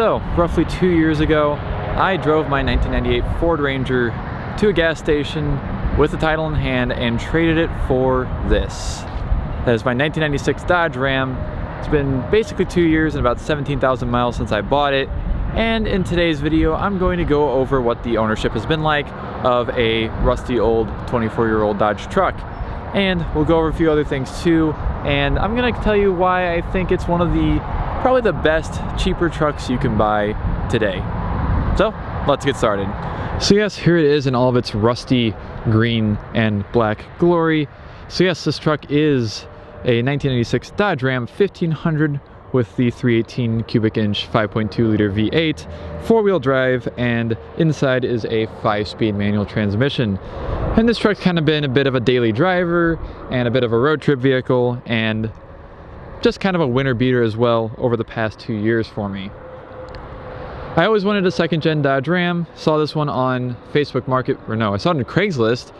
So, roughly 2 years ago, I drove my 1998 Ford Ranger to a gas station with the title in hand and traded it for this. That is my 1996 Dodge Ram. It's been basically 2 years and about 17,000 miles since I bought it. And in today's video, I'm going to go over what the ownership has been like of a rusty old 24-year-old Dodge truck. And we'll go over a few other things too. And I'm gonna tell you why I think it's one of probably the best, cheaper trucks you can buy today. So, let's get started. So yes, here it is in all of its rusty green and black glory. So yes, this truck is a 1996 Dodge Ram 1500 with the 318 cubic inch 5.2 liter V8, four-wheel drive, and inside is a 5-speed manual transmission. And this truck's kind of been a bit of a daily driver and a bit of a road trip vehicle and just kind of a winter beater as well over the past 2 years for me. I always wanted a second-gen Dodge Ram, saw this one on Facebook Market, or no, I saw it on Craigslist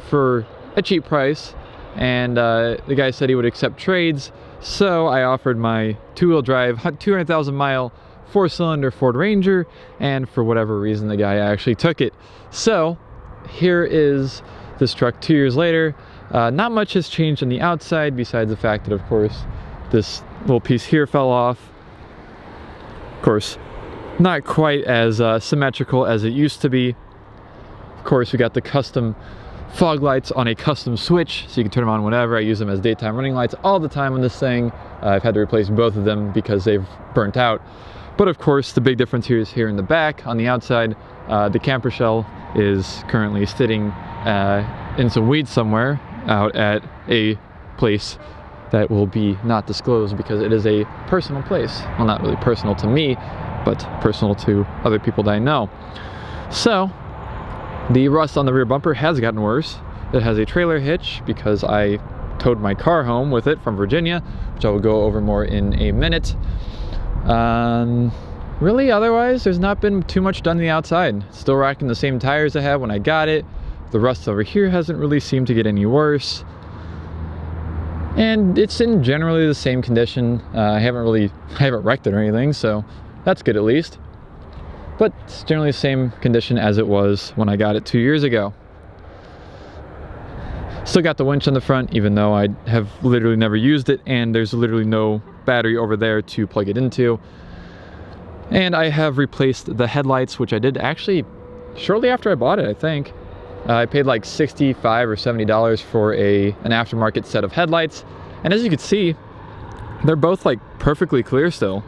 for a cheap price, and the guy said he would accept trades, so I offered my two-wheel drive, 200,000 mile, 4-cylinder Ford Ranger, and for whatever reason the guy actually took it. So here is this truck 2 years later. Not much has changed on the outside besides the fact that, of course, this little piece here fell off. Of course, not quite as symmetrical as it used to be. Of course, we got the custom fog lights on a custom switch, so you can turn them on whenever. I use them as daytime running lights all the time on this thing. I've had to replace both of them because they've burnt out. But of course, the big difference here is here in the back. On the outside, the camper shell is currently sitting in some weeds somewhere out at a place that will be not disclosed because it is a personal place. Well, not really personal to me, but personal to other people that I know. So the rust on the rear bumper has gotten worse. It has a trailer hitch because I towed my car home with it from Virginia, which I will go over more in a minute. Really, otherwise, there's not been too much done to the outside. Still rocking the same tires I had when I got it. The rust over here hasn't really seemed to get any worse. And it's in generally the same condition. I haven't wrecked it or anything, so that's good at least. But it's generally the same condition as it was when I got it 2 years ago. Still got the winch on the front, even though I have literally never used it, and there's literally no battery over there to plug it into. And I have replaced the headlights, which I did actually shortly after I bought it, I think. I paid like $65 or $70 for an aftermarket set of headlights. And as you can see, they're both like perfectly clear still,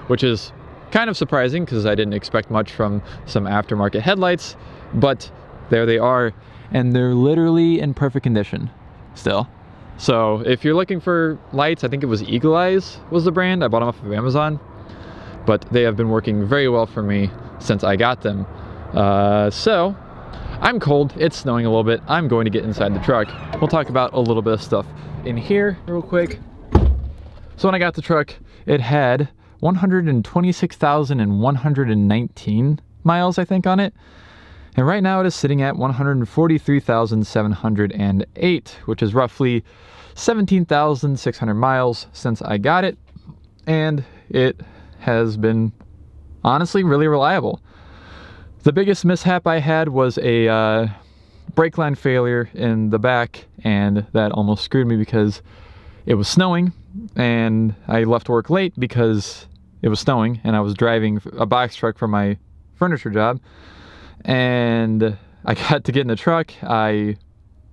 which is kind of surprising because I didn't expect much from some aftermarket headlights, but there they are, and they're literally in perfect condition still. So if you're looking for lights, I think it was Eagle Eyes was the brand. I bought them off of Amazon, but they have been working very well for me since I got them. So I'm cold, it's snowing a little bit. I'm going to get inside the truck. We'll talk about a little bit of stuff in here real quick. So when I got the truck, it had 126,119 miles, I think, on it. And right now it is sitting at 143,708, which is roughly 17,600 miles since I got it. And it has been honestly really reliable. The biggest mishap I had was a brake line failure in the back, and that almost screwed me because it was snowing and I left work late because it was snowing and I was driving a box truck for my furniture job, and I got to get in the truck. I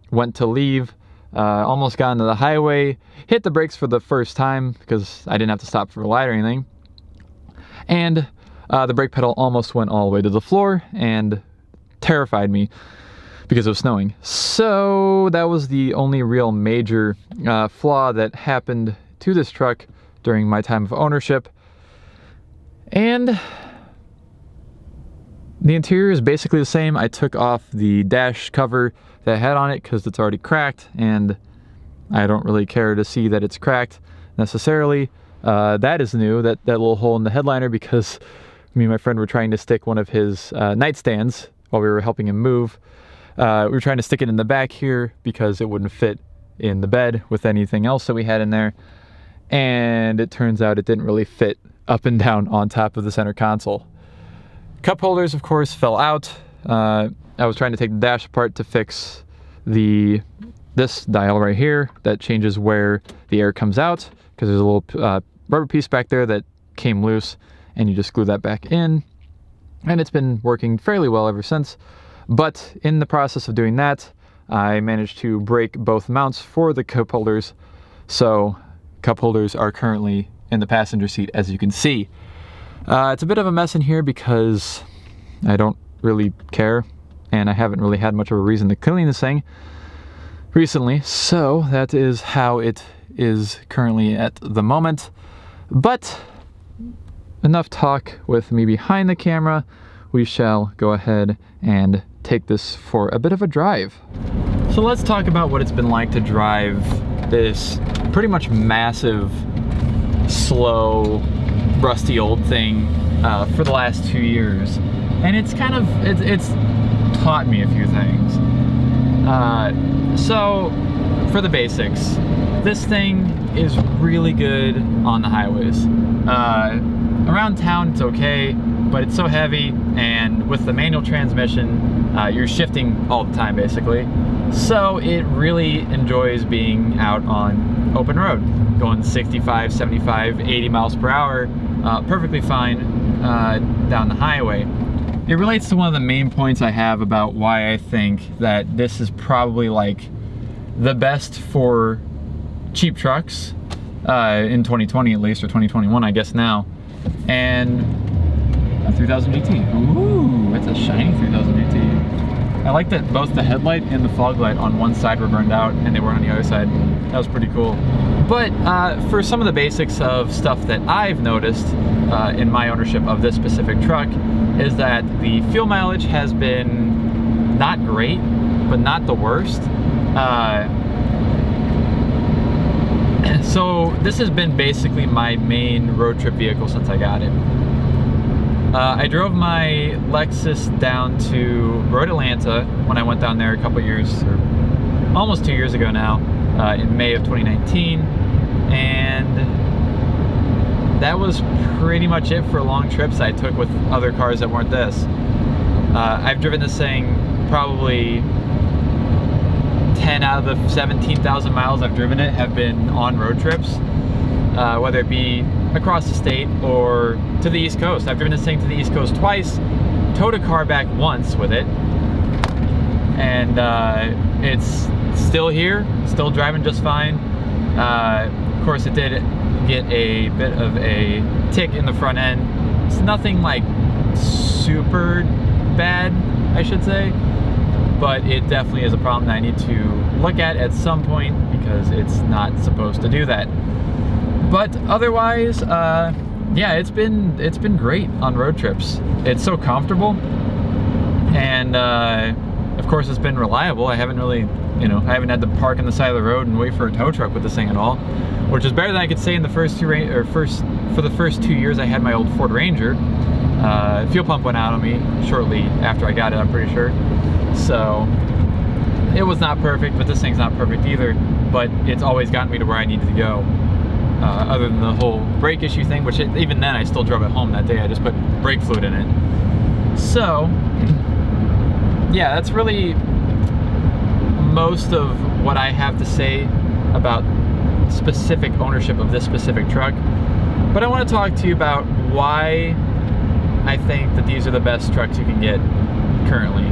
went to leave, almost got into the highway, hit the brakes for the first time because I didn't have to stop for a light or anything, and the brake pedal almost went all the way to the floor and terrified me because it was snowing. So that was the only real major flaw that happened to this truck during my time of ownership. And the interior is basically the same. I took off the dash cover that I had on it because it's already cracked, and I don't really care to see that it's cracked necessarily. That is new, that little hole in the headliner, because me and my friend were trying to stick one of his nightstands while we were helping him move. We were trying to stick it in the back here because it wouldn't fit in the bed with anything else that we had in there. And it turns out it didn't really fit up and down on top of the center console. Cup holders, of course, fell out. I was trying to take the dash apart to fix this dial right here that changes where the air comes out, because there's a little rubber piece back there that came loose, and you just glue that back in, and it's been working fairly well ever since. But in the process of doing that, I managed to break both mounts for the cup holders, so cup holders are currently in the passenger seat, as you can see. It's a bit of a mess in here because I don't really care, and I haven't really had much of a reason to clean this thing recently, so that is how it is currently at the moment. But enough talk with me behind the camera. We shall go ahead and take this for a bit of a drive. So let's talk about what it's been like to drive this pretty much massive, slow, rusty old thing for the last 2 years. And it's kind of, it's taught me a few things. So for the basics, this thing is really good on the highways. Around town it's okay, but it's so heavy, and with the manual transmission, you're shifting all the time basically. So it really enjoys being out on open road, going 65, 75, 80 miles per hour, perfectly fine down the highway. It relates to one of the main points I have about why I think that this is probably like the best for cheap trucks in 2020 at least, or 2021 I guess now. And a 3000 GT. Ooh, it's a shiny 3000 GT. I like that both the headlight and the fog light on one side were burned out and they were on the other side. That was pretty cool. But for some of the basics of stuff that I've noticed in my ownership of this specific truck is that the fuel mileage has been not great, but not the worst. So this has been basically my main road trip vehicle since I got it. I drove my Lexus down to Road Atlanta when I went down there a couple years, or almost 2 years ago now, in May of 2019, and that was pretty much it for long trips I took with other cars that weren't this. I've driven this thing probably 10 out of the 17,000 miles I've driven it have been on road trips, whether it be across the state or to the East Coast. I've driven this thing to the East Coast twice, towed a car back once with it, and it's still here, still driving just fine. Of course, it did get a bit of a tick in the front end. It's nothing like super bad, I should say, but it definitely is a problem that I need to look at some point, because it's not supposed to do that. But otherwise, yeah, it's been great on road trips. It's so comfortable, and of course it's been reliable. I haven't really, I haven't had to park on the side of the road and wait for a tow truck with this thing at all, which is better than I could say in the for the first 2 years I had my old Ford Ranger. Fuel pump went out on me shortly after I got it, I'm pretty sure. So it was not perfect, but this thing's not perfect either, but it's always gotten me to where I needed to go. Other than the whole brake issue thing, which even then I still drove it home that day. I just put brake fluid in it. So yeah, that's really most of what I have to say about specific ownership of this specific truck. But I want to talk to you about why I think that these are the best trucks you can get currently,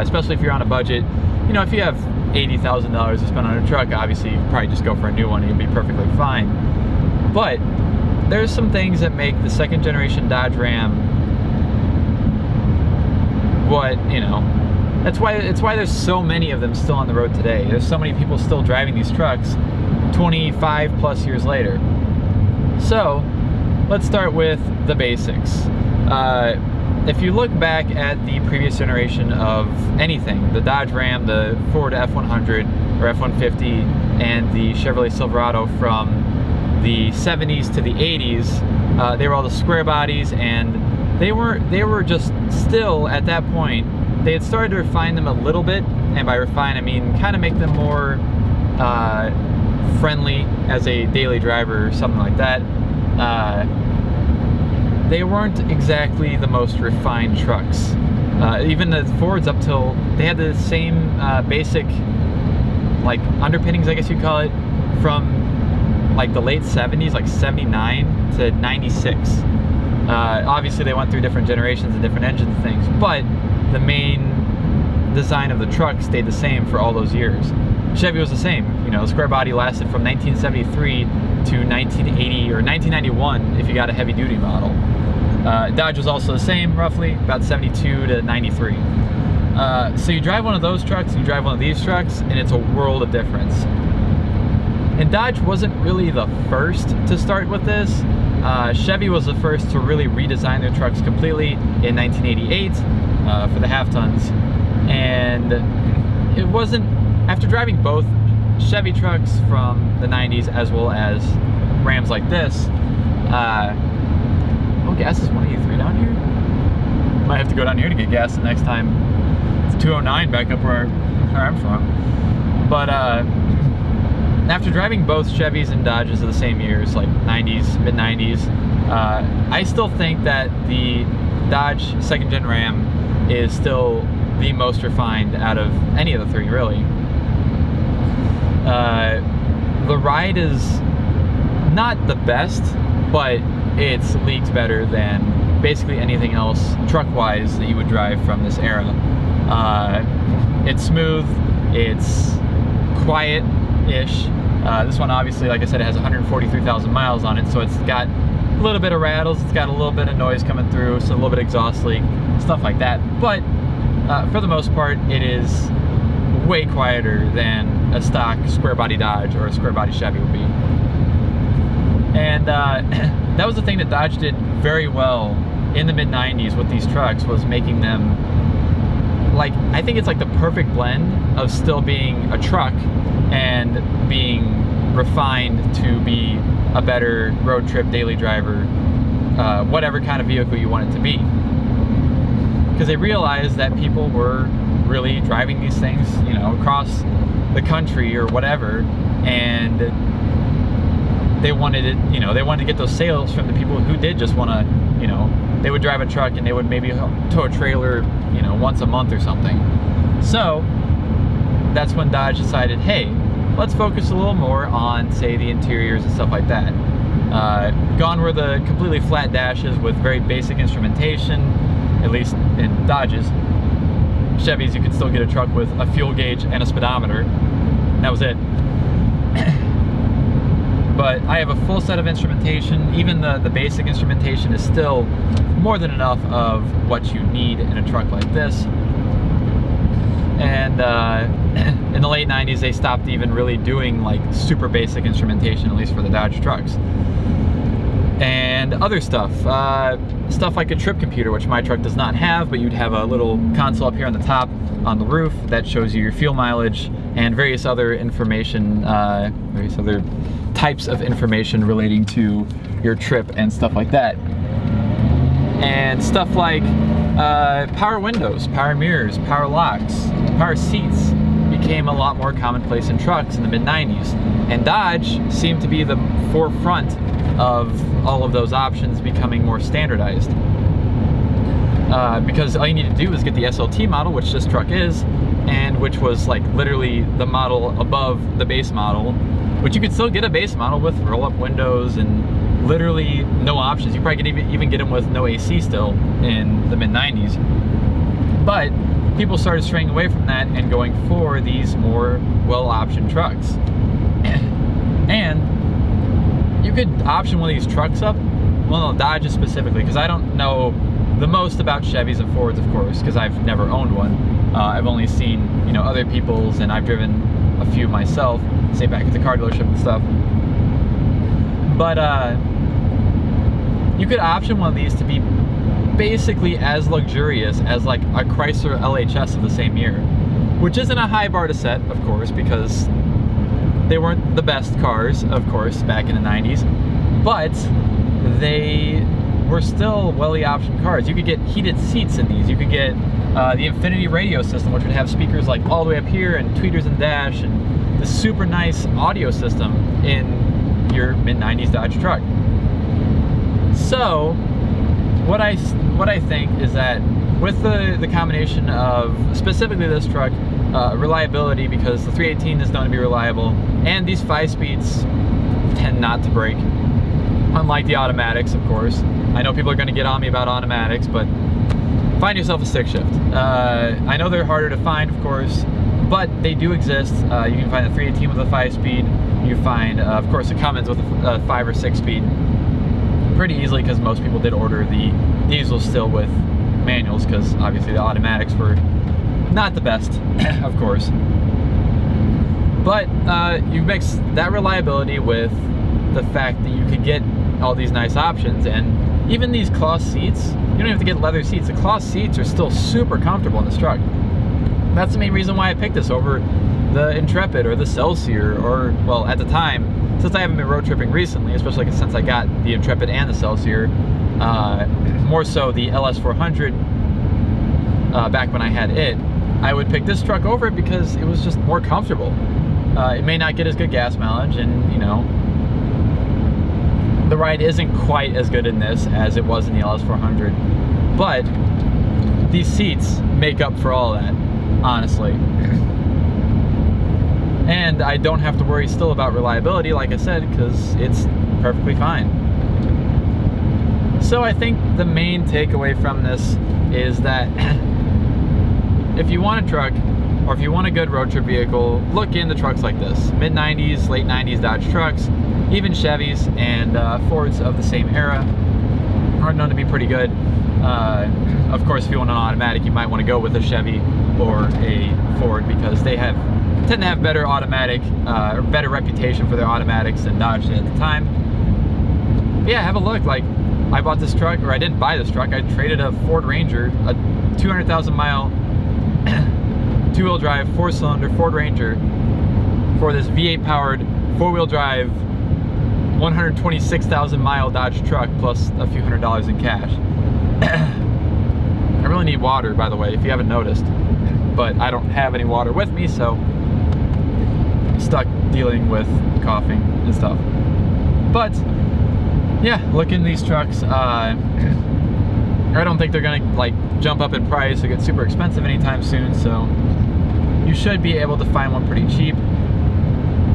especially if you're on a budget. If you have $80,000 to spend on a truck, obviously you can probably just go for a new one and you'll be perfectly fine. But there's some things that make the second generation Dodge Ram it's why there's so many of them still on the road today. There's so many people still driving these trucks 25 plus years later. So let's start with the basics. If you look back at the previous generation of anything, the Dodge Ram, the Ford F100 or F-150, and the Chevrolet Silverado from the 70s to the 80s, they were all the square bodies, and they were just still, at that point, they had started to refine them a little bit, and by refine I mean kind of make them more friendly as a daily driver or something like that. they weren't exactly the most refined trucks. Even the Fords up till, they had the same basic like underpinnings, I guess you'd call it, from like the late 70s, like 79 to 96. Obviously they went through different generations and different engine things, but the main design of the truck stayed the same for all those years. Chevy was the same. You know, the square body lasted from 1973 to 1980 or 1991 if you got a heavy duty model. Dodge was also the same, roughly, about 72 to 93. So you drive one of those trucks, and you drive one of these trucks, and it's a world of difference. And Dodge wasn't really the first to start with this. Chevy was the first to really redesign their trucks completely in 1988 for the half tons. And it wasn't, after driving both Chevy trucks from the 90s as well as Rams like this, oh, gas is 183 down here? Might have to go down here to get gas the next time. It's 209 back up where I'm from. But after driving both Chevys and Dodges of the same years, like 90s, mid-90s, I still think that the Dodge second gen Ram is still the most refined out of any of the three, really. The ride is not the best, but it's leagues better than basically anything else truck-wise that you would drive from this era. It's smooth, it's quiet-ish. This one obviously, like I said, it has 143,000 miles on it, so it's got a little bit of rattles, it's got a little bit of noise coming through, so a little bit of exhaust leak, stuff like that. But for the most part, it is way quieter than a stock square body Dodge or a square body Chevy would be. And that was the thing that Dodge did very well in the mid-90s with these trucks, was making them, like, I think it's like the perfect blend of still being a truck and being refined to be a better road trip daily driver, whatever kind of vehicle you want it to be. Because they realized that people were really driving these things, you know, across the country or whatever, and they wanted it, you know, they wanted to get those sales from the people who did just want to, you know, they would drive a truck and they would maybe tow a trailer, you know, once a month or something. So that's when Dodge decided, hey, let's focus a little more on, say, the interiors and stuff like that. Gone were the completely flat dashes with very basic instrumentation, at least in Dodges. Chevys, you could still get a truck with a fuel gauge and a speedometer. That was it. But I have a full set of instrumentation. Even the basic instrumentation is still more than enough of what you need in a truck like this. And in the late 90s, they stopped even really doing like super basic instrumentation, at least for the Dodge trucks. And other stuff, stuff like a trip computer, which my truck does not have, but you'd have a little console up here on the top on the roof that shows you your fuel mileage and various other information, various other types of information relating to your trip and stuff like that. And stuff like power windows, power mirrors, power locks, power seats became a lot more commonplace in trucks in the mid-90s. And Dodge seemed to be the forefront of all of those options becoming more standardized. Because all you need to do is get the SLT model, which this truck is, and which was like literally the model above the base model, which you could still get a base model with roll-up windows and literally no options. You probably could even get them with no AC still in the mid-90s. But people started straying away from that and going for these more well-optioned trucks. And you could option one of these trucks up, well, no, Dodges specifically, because I don't know the most about Chevys and Fords, of course, because I've never owned one. I've only seen, you know, other people's, and I've driven a few myself, say back at the car dealership and stuff. But you could option one of these to be basically as luxurious as like a Chrysler LHS of the same year, which isn't a high bar to set, of course, because they weren't the best cars, of course, back in the 90s, but they were still well-optioned cars. You could get heated seats in these. You could get the Infinity radio system, which would have speakers like all the way up here and tweeters and dash, and the super nice audio system in your mid-90s Dodge truck. So what I think is that with the combination of specifically this truck, reliability, because the 318 is known to be reliable, and these 5-speeds tend not to break, unlike the automatics, of course. I know people are going to get on me about automatics, but find yourself a stick shift. I know they're harder to find, of course, but they do exist. You can find the 318 with a 5-speed. You find, of course, the Cummins with a 5 or 6-speed pretty easily, because most people did order the diesels still with manuals, because obviously the automatics were not the best, of course. But you mix that reliability with the fact that you could get all these nice options, and even these cloth seats, you don't have to get leather seats. The cloth seats are still super comfortable in this truck. That's the main reason why I picked this over the Intrepid or the Celsior, or, well, at the time, since I haven't been road tripping recently, especially since I got the Intrepid and the Celsior, more so the LS400 back when I had it, I would pick this truck over it because it was just more comfortable. It may not get as good gas mileage, and, you know, the ride isn't quite as good in this as it was in the LS400, but these seats make up for all that, honestly. And I don't have to worry still about reliability, like I said, because it's perfectly fine. So I think the main takeaway from this is that if you want a truck, or if you want a good road trip vehicle, look into trucks like this. Mid-90s, late 90s Dodge trucks, even Chevys and Fords of the same era are known to be pretty good. Of course, if you want an automatic, you might want to go with a Chevy or a Ford, because they tend to have better automatic, or better reputation for their automatics than Dodge did at the time. But yeah, have a look. Like, I bought this truck, or I didn't buy this truck, I traded a Ford Ranger, a 200,000 mile two-wheel drive, 4-cylinder Ford Ranger, for this V8 powered 4-wheel drive 126,000 mile Dodge truck, plus a few $100s in cash. I really need water, by the way, if you haven't noticed, but I don't have any water with me, so I'm stuck dealing with coughing and stuff. But yeah, look in these trucks. I don't think they're gonna like jump up in price or get super expensive anytime soon, so you should be able to find one pretty cheap.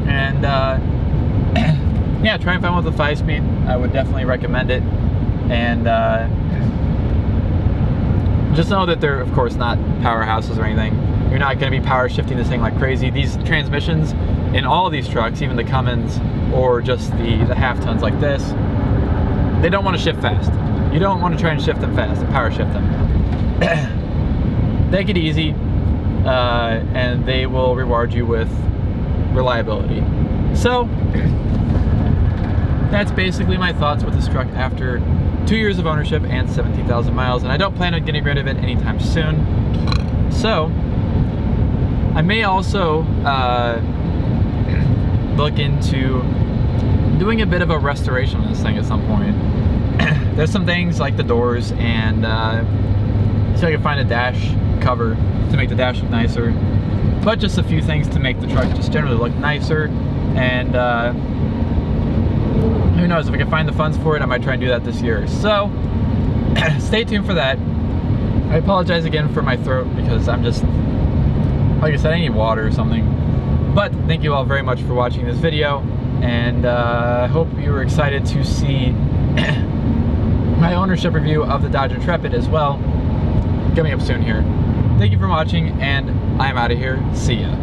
And yeah, try and find one with a 5-speed. I would definitely recommend it. And just know that they're, of course, not powerhouses or anything. You're not going to be power shifting this thing like crazy. These transmissions in all of these trucks, even the Cummins or just the half-tons like this, they don't want to shift fast. You don't want to try and shift them fast, power shift them. Take it easy, and they will reward you with reliability. So that's basically my thoughts with this truck after 2 years of ownership and 17,000 miles, and I don't plan on getting rid of it anytime soon. So I may also look into doing a bit of a restoration on this thing at some point. There's some things like the doors, and see if I can find a dash cover to make the dash look nicer, but just a few things to make the truck just generally look nicer. And who knows, if I can find the funds for it, I might try and do that this year. So stay tuned for that. I apologize again for my throat, because I'm just, like I said, I need water or something. But thank you all very much for watching this video, and I hope you were excited to see my ownership review of the Dodge Intrepid as well, coming up soon here. Thank you for watching, and I'm out of here. See ya.